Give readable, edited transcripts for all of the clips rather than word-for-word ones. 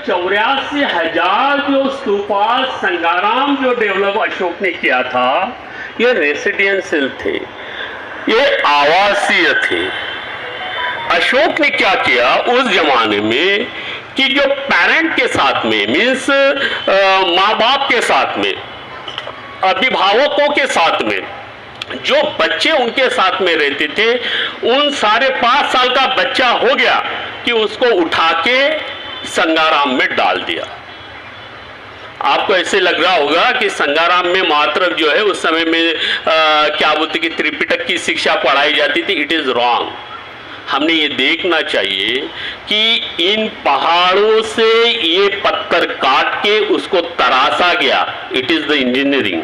84,000 जो स्तूपा संगाराम जो डेवलप अशोक ने किया था, ये रेसिडेंशियल थे, ये आवासीय थे। अशोक ने क्या किया उस जमाने में कि जो पेरेंट के साथ में मीन्स माँ बाप के साथ में, अभिभावकों के साथ में जो बच्चे उनके साथ में रहते थे, उन सारे 5 साल का बच्चा हो गया कि उसको उठा के संगाराम में डाल दिया। आपको ऐसे लग रहा होगा कि संगाराम में मात्र जो है उस समय में क्या बोलते कि त्रिपिटक की शिक्षा पढ़ाई जाती थी। It is wrong. हमने ये देखना चाहिए कि इन पहाड़ों से ये पत्थर काट के उसको तराशा गया। It is the engineering.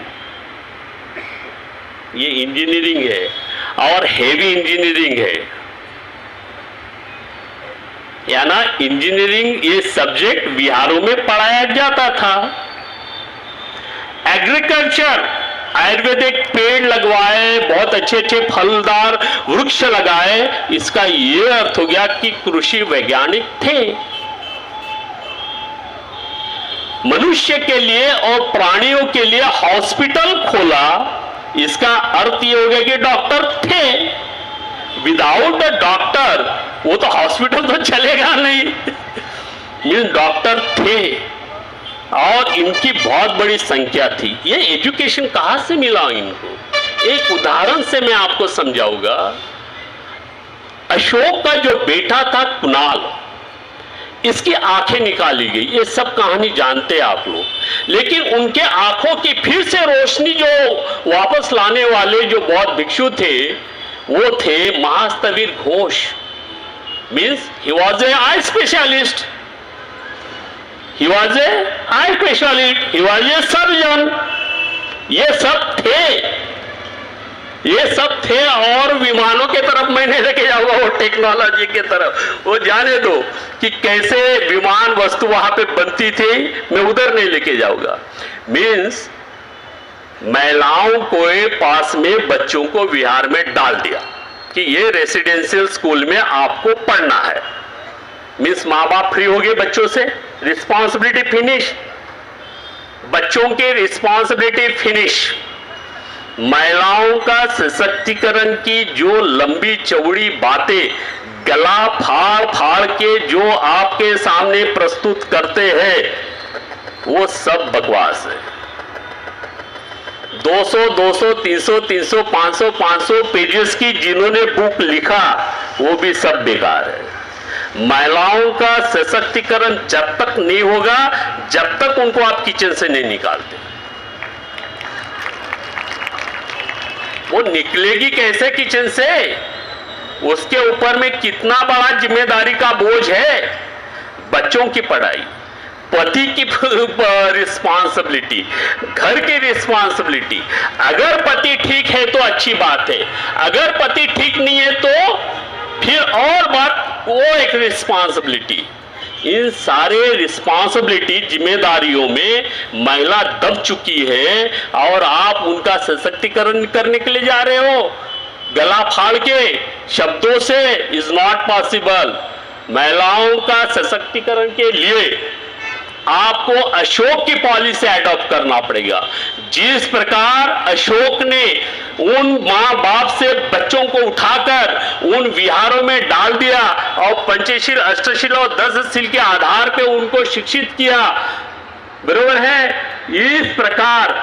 ये इंजीनियरिंग है और हेवी इंजीनियरिंग है, या ना इंजीनियरिंग ये सब्जेक्ट बिहारों में पढ़ाया जाता था। एग्रीकल्चर, आयुर्वेदिक पेड़ लगवाए, बहुत अच्छे अच्छे फलदार वृक्ष लगाए, इसका ये अर्थ हो गया कि कृषि वैज्ञानिक थे। मनुष्य के लिए और प्राणियों के लिए हॉस्पिटल खोला, इसका अर्थ ये हो गया कि डॉक्टर थे। विदाउट द डॉक्टर वो तो हॉस्पिटल तो चलेगा नहीं। ये डॉक्टर थे और इनकी बहुत बड़ी संख्या थी। ये एजुकेशन कहां से मिला इनको? एक उदाहरण से मैं आपको समझाऊंगा। अशोक का जो बेटा था कुणाल, इसकी आंखें निकाली गई। ये सब कहानी जानते हैं आप लोग, लेकिन उनके आंखों की फिर से रोशनी जो वापस लाने वाले जो बौद्ध भिक्षु थे, वो थे Mahasthavir Ghosh. Means he was a eye specialist, he was a eye specialist, he was a surgeon। ये सब थे और विमानों के तरफ मैं नहीं लेके जाऊंगा, वो टेक्नोलॉजी के तरफ। वो जाने दो कि कैसे विमान वस्तु वहां पे बनती थी, मैं उधर नहीं लेके जाऊंगा। मीन्स महिलाओं के पास में बच्चों को विहार में डाल दिया कि ये रेसिडेंशियल स्कूल में आपको पढ़ना है। मीन्स माँ बाप फ्री हो गए बच्चों से, रिस्पॉन्सिबिलिटी फिनिश, बच्चों की रिस्पॉन्सिबिलिटी फिनिश। महिलाओं का सशक्तिकरण की जो लंबी चौड़ी बातें गला फाड़ फाड़ के जो आपके सामने प्रस्तुत करते हैं, वो सब बकवास है। 200, 300, 500 पेजेस की जिन्होंने बुक लिखा, वो भी सब बेकार है। महिलाओं का सशक्तिकरण जब तक नहीं होगा, जब तक उनको आप किचन से नहीं निकालते। वो निकलेगी कैसे किचन से? उसके ऊपर में कितना बड़ा जिम्मेदारी का बोझ है। बच्चों की पढ़ाई, पति की रिस्पॉन्सिबिलिटी, घर की रिस्पॉन्सिबिलिटी। अगर पति ठीक है तो अच्छी बात है, अगर पति ठीक नहीं है तो फिर और बात, वो एक रिस्पॉन्सिबिलिटी। इन सारे रिस्पॉन्सिबिलिटी जिम्मेदारियों में महिला दब चुकी है और आप उनका सशक्तिकरण करने के लिए जा रहे हो गला फाड़ के शब्दों से। Is not possible. महिलाओं का सशक्तिकरण के लिए आपको अशोक की पॉलिसी अडॉप्ट करना पड़ेगा। जिस प्रकार अशोक ने उन माँ बाप से बच्चों को उठाकर उन विहारों में डाल दिया और पंचशील, अष्टशील और 10शील के आधार पे उनको शिक्षित किया, बरोबर है। इस प्रकार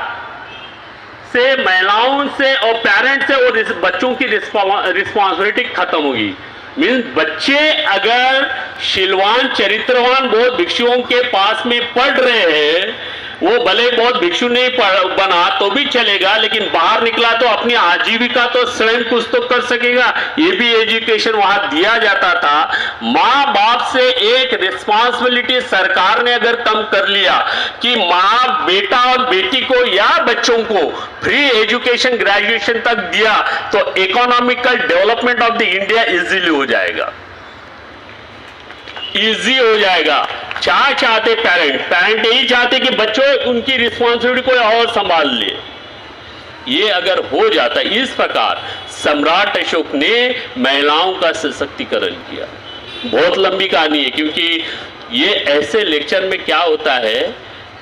से महिलाओं से और पेरेंट्स से और बच्चों की रिस्पॉन्सिबिलिटी खत्म होगी। मीन्स बच्चे अगर शीलवान चरित्रवान बौद्ध भिक्षुओं के पास में पढ़ रहे हैं, वो भले बौद्ध भिक्षु नहीं बना तो भी चलेगा, लेकिन बाहर निकला तो अपनी आजीविका तो स्वयं कुछ तो कर सकेगा। ये भी एजुकेशन वहां दिया जाता था। माँ बाप से एक रिस्पॉन्सिबिलिटी सरकार ने अगर कम कर लिया कि माँ बेटा और बेटी को या बच्चों को फ्री एजुकेशन ग्रेजुएशन तक दिया, तो economical development of the India easily हो जाएगा, इजी हो जाएगा। चाहते पेरेंट यही चाहते कि बच्चों उनकी रिस्पॉन्सिबिलिटी कोई और संभाल ले। ये अगर हो जाता, इस प्रकार सम्राट अशोक ने महिलाओं का सशक्तिकरण किया। बहुत लंबी कहानी है, क्योंकि ये ऐसे लेक्चर में क्या होता है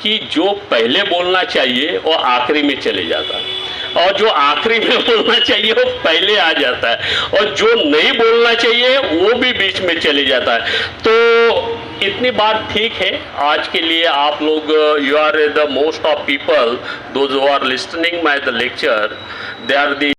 कि जो पहले बोलना चाहिए वो आखिरी में चले जाता है, और जो आखिरी में बोलना चाहिए वो पहले आ जाता है, और जो नहीं बोलना चाहिए वो भी बीच में चले जाता है। तो इतनी बात ठीक है आज के लिए। आप लोग you are the most of people those who are listening my the lecture, they are the